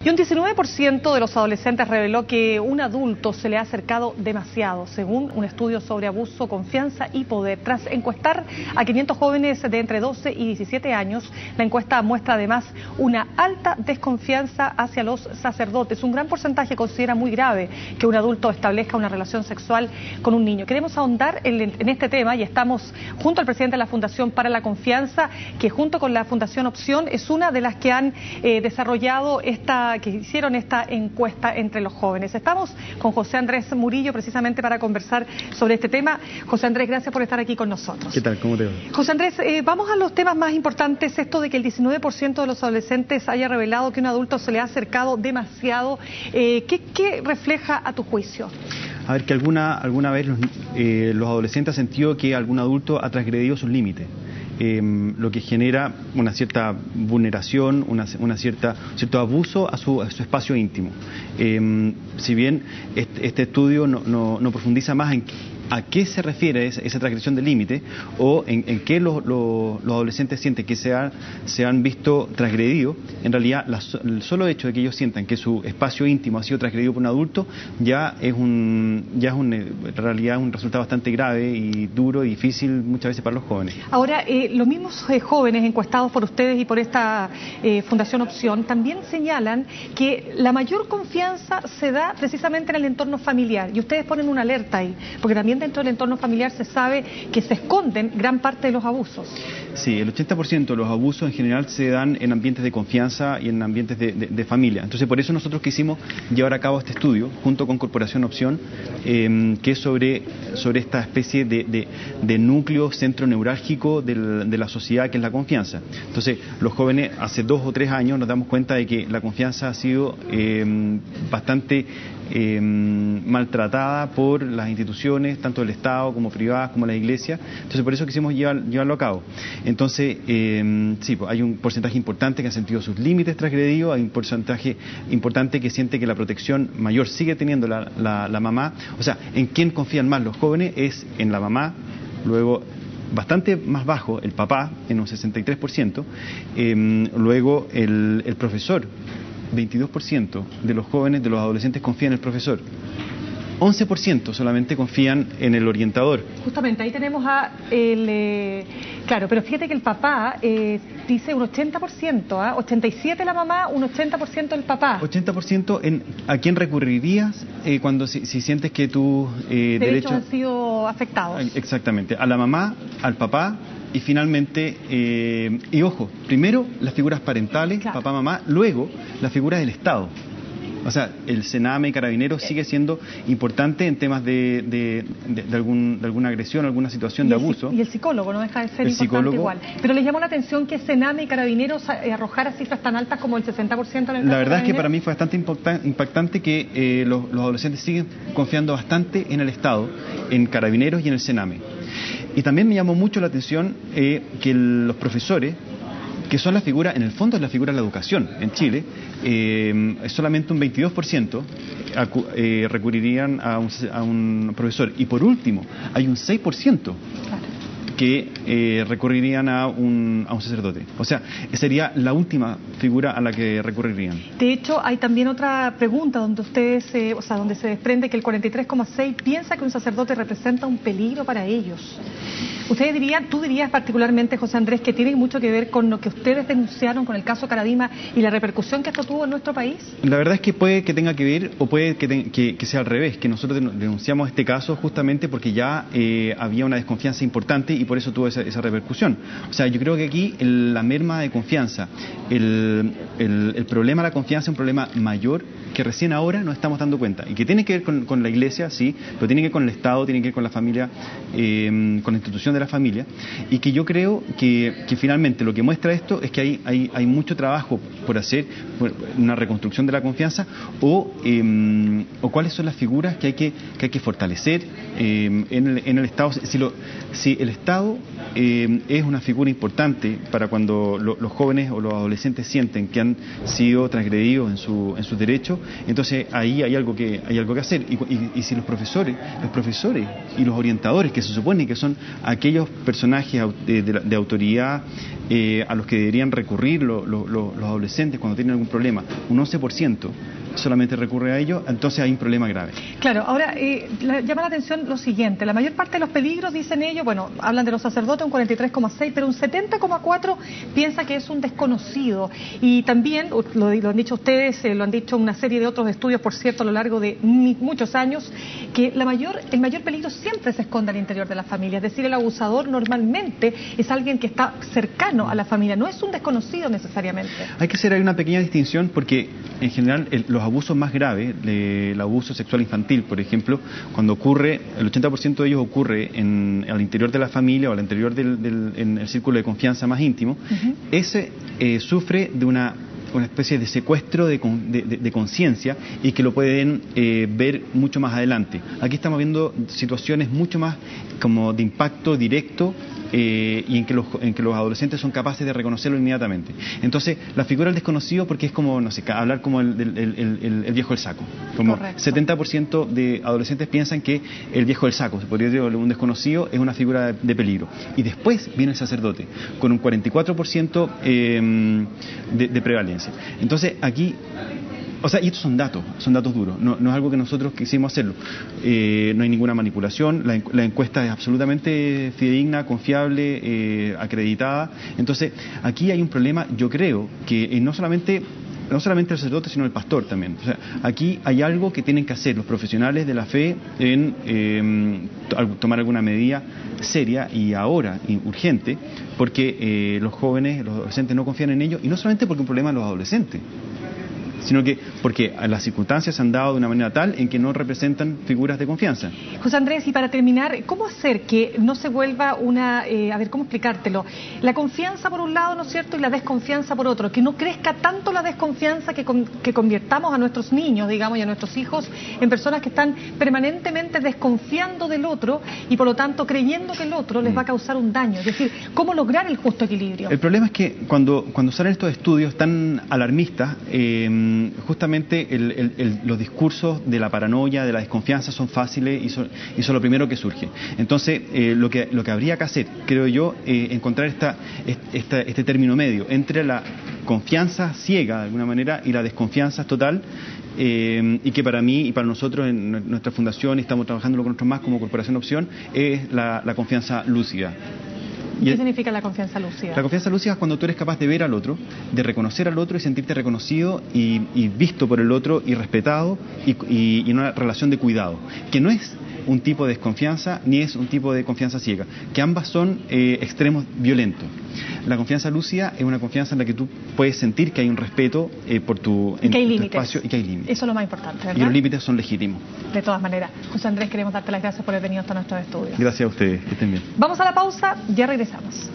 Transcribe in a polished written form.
Y un 19% de los adolescentes reveló que un adulto se le ha acercado demasiado, según un estudio sobre abuso, confianza y poder. Tras encuestar a 500 jóvenes de entre 12 y 17 años, la encuesta muestra además una alta desconfianza hacia los sacerdotes. Un gran porcentaje considera muy grave que un adulto establezca una relación sexual con un niño. Queremos ahondar en este tema y estamos junto al presidente de la Fundación para la Confianza, que junto con la Fundación Opción es una de las que han desarrollado que hicieron esta encuesta entre los jóvenes. Estamos con José Andrés Murillo precisamente para conversar sobre este tema. José Andrés, gracias por estar aquí con nosotros. ¿Qué tal? ¿Cómo te va? José Andrés, vamos a los temas más importantes. Esto de que el 19% de los adolescentes haya revelado que un adulto se le ha acercado demasiado. ¿Qué refleja a tu juicio? A ver, que alguna vez los adolescentes han sentido que algún adulto ha transgredido sus límites. Lo que genera una cierta vulneración, cierto abuso a su espacio íntimo. Si bien este estudio no profundiza más en a qué se refiere esa transgresión del límite o en qué los adolescentes sienten que se han visto transgredidos, en realidad el solo hecho de que ellos sientan que su espacio íntimo ha sido transgredido por un adulto ya es en realidad un resultado bastante grave y duro y difícil muchas veces para los jóvenes. Ahora, los mismos jóvenes encuestados por ustedes y por esta Fundación Opción también señalan que la mayor confianza se da precisamente en el entorno familiar, y ustedes ponen una alerta ahí, porque también dentro del entorno familiar se sabe que se esconden gran parte de los abusos. Sí, el 80% de los abusos en general se dan en ambientes de confianza y en ambientes de familia. Entonces, por eso nosotros quisimos llevar a cabo este estudio junto con Corporación Opción, que es sobre esta especie de núcleo centro neurálgico de la sociedad, que es la confianza. Entonces, los jóvenes hace 2 o 3 años nos damos cuenta de que la confianza ha sido bastante maltratada por las instituciones, tanto del Estado como privadas, como la Iglesia. Entonces, por eso quisimos llevarlo a cabo. Entonces, sí, pues, hay un porcentaje importante que ha sentido sus límites transgredidos, hay un porcentaje importante que siente que la protección mayor sigue teniendo la mamá. O sea, ¿en quién confían más los jóvenes? Es en la mamá, luego bastante más bajo el papá, en un 63%, luego el profesor. 22% de los jóvenes, de los adolescentes confían en el profesor. 11% solamente confían en el orientador. Justamente, ahí tenemos claro, pero fíjate que el papá dice un 80%, 87% la mamá, un 80% el papá. 80% ¿a quién recurrirías si sientes que tus derechos han sido afectados? Exactamente, a la mamá, al papá. Y finalmente, y ojo, primero las figuras parentales, claro, papá, mamá, luego las figuras del Estado. O sea, el Sename y Carabineros sigue siendo importante en temas de alguna agresión, alguna situación de abuso. Y el psicólogo no deja de ser importante igual. Pero les llamó la atención que Sename y Carabineros arrojara cifras tan altas como el 60% en el caso. La verdad es que para mí fue bastante impactante que los adolescentes siguen confiando bastante en el Estado, en Carabineros y en el Sename. Y también me llamó mucho la atención que los profesores, que son la figura, en el fondo es la figura de la educación en Chile, solamente un 22% recurrirían a un profesor. Y por último, hay un 6% que recurrirían a un sacerdote. O sea, sería la última figura a la que recurrirían. De hecho, hay también otra pregunta donde ustedes, donde se desprende que el 43,6% piensa que un sacerdote representa un peligro para ellos. Tú dirías particularmente, José Andrés, que tiene mucho que ver con lo que ustedes denunciaron con el caso Caradima y la repercusión que esto tuvo en nuestro país. La verdad es que puede que tenga que ver, o puede que sea al revés, que nosotros denunciamos este caso justamente porque ya había una desconfianza importante y por eso tuvo esa repercusión. O sea, yo creo que aquí la merma de confianza, el problema de la confianza es un problema mayor que recién ahora nos estamos dando cuenta y que tiene que ver con la Iglesia, sí, pero tiene que ver con el Estado, tiene que ver con la familia, con la institución de la familia, y que yo creo que finalmente lo que muestra esto es que hay mucho trabajo por hacer, una reconstrucción de la confianza o cuáles son las figuras que hay que fortalecer en el Estado. Si el Estado es una figura importante para cuando los jóvenes o los adolescentes sienten que han sido transgredidos en sus derechos, entonces ahí hay algo que hacer. Y si los profesores y los orientadores, que se supone que son a aquellos personajes de autoridad a los que deberían recurrir los adolescentes cuando tienen algún problema, un 11% solamente recurre a ello, entonces hay un problema grave. Claro, ahora llama la atención lo siguiente, la mayor parte de los peligros, dicen ellos, bueno, hablan de los sacerdotes, un 43,6, pero un 70,4 piensa que es un desconocido. Y también, lo han dicho ustedes, lo han dicho una serie de otros estudios, por cierto, a lo largo de muchos años, que el mayor peligro siempre se esconde al interior de la familia, es decir, el abusador normalmente es alguien que está cercano a la familia, no es un desconocido necesariamente. Hay que hacer ahí una pequeña distinción porque en general los abusos más graves, el abuso sexual infantil, por ejemplo, cuando ocurre, el 80% de ellos ocurre al interior de la familia o al interior en el círculo de confianza más íntimo, ese sufre de una especie de secuestro de conciencia y que lo pueden ver mucho más adelante. Aquí estamos viendo situaciones mucho más como de impacto directo y en que los adolescentes son capaces de reconocerlo inmediatamente. Entonces, la figura del desconocido, porque es como, no sé, hablar como el viejo del saco. Como correcto. 70% de adolescentes piensan que el viejo del saco, se podría decir, un desconocido, es una figura de peligro. Y después viene el sacerdote, con un 44% de prevalencia. Entonces, aquí... O sea, y estos son datos duros, no es algo que nosotros quisimos hacerlo. No hay ninguna manipulación, la encuesta es absolutamente fidedigna, confiable, acreditada. Entonces, aquí hay un problema, yo creo, que no solamente el sacerdote, sino el pastor también. O sea, aquí hay algo que tienen que hacer los profesionales de la fe en tomar alguna medida seria y ahora urgente, porque los jóvenes, los adolescentes no confían en ellos, y no solamente porque es un problema de los adolescentes, sino que porque las circunstancias se han dado de una manera tal en que no representan figuras de confianza. José Andrés, y para terminar, ¿cómo hacer que no se vuelva ¿cómo explicártelo? La confianza por un lado, ¿no es cierto?, y la desconfianza por otro, que no crezca tanto la desconfianza que convirtamos a nuestros niños, digamos, y a nuestros hijos en personas que están permanentemente desconfiando del otro y por lo tanto creyendo que el otro les va a causar un daño. Es decir, ¿cómo lograr el justo equilibrio? El problema es que cuando salen estos estudios tan alarmistas, justamente los discursos de la paranoia, de la desconfianza son fáciles y son lo primero que surge. Entonces, lo que habría que hacer, creo yo, encontrar este término medio entre la confianza ciega, de alguna manera, y la desconfianza total, y que para mí y para nosotros en nuestra fundación, y estamos trabajando con otros más como Corporación Opción, es la confianza lúcida. ¿Qué significa la confianza lúcida? La confianza lúcida es cuando tú eres capaz de ver al otro, de reconocer al otro y sentirte reconocido y visto por el otro y respetado y en una relación de cuidado, que no es un tipo de desconfianza ni es un tipo de confianza ciega, que ambas son extremos violentos. La confianza lúcida es una confianza en la que tú puedes sentir que hay un respeto por tu espacio y que hay límites. Eso es lo más importante, ¿verdad? Y los límites son legítimos. De todas maneras. José Andrés, queremos darte las gracias por haber venido hasta nuestros estudios. Gracias a ustedes, que estén bien. Vamos a la pausa, ya regresamos.